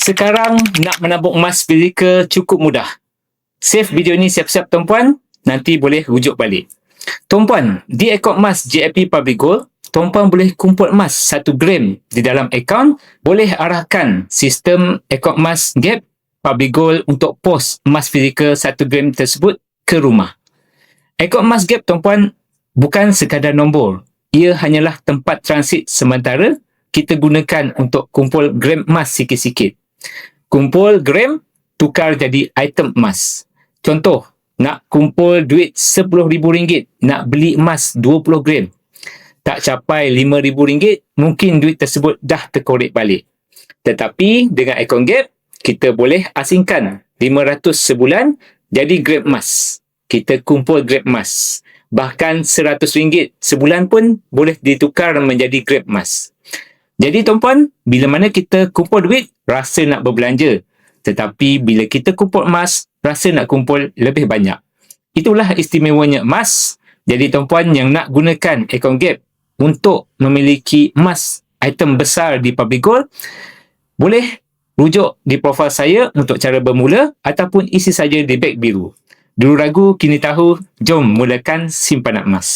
Sekarang nak menabung emas fizikal cukup mudah. Save video ni siap-siap tuan-puan, nanti boleh rujuk balik. Tuan-puan, di akaun emas JAP Public Gold, tuan-puan boleh kumpul emas 1 gram di dalam akaun, boleh arahkan sistem akaun emas GAP Public Gold untuk pos emas fizikal 1 gram tersebut ke rumah. Akaun emas GAP tuan-puan bukan sekadar nombor, ia hanyalah tempat transit sementara kita gunakan untuk kumpul gram emas sikit-sikit. Kumpul gram, tukar jadi item emas. Contoh, nak kumpul duit RM10,000, nak beli emas 20 gram. Tak capai RM5,000, mungkin duit tersebut dah terkorek balik. Tetapi dengan akaun GAP, kita boleh asingkan 500 sebulan jadi gram emas. Kita kumpul gram emas. Bahkan RM100 sebulan pun boleh ditukar menjadi gram emas. Jadi tuan-puan, bila mana kita kumpul duit, rasa nak berbelanja. Tetapi bila kita kumpul emas, rasa nak kumpul lebih banyak. Itulah istimewanya emas. Jadi tuan-puan yang nak gunakan akaun GAP untuk memiliki emas item besar di Public Gold, boleh rujuk di profil saya untuk cara bermula ataupun isi saja di beg biru. Dulu ragu, kini tahu, jom mulakan simpanan emas.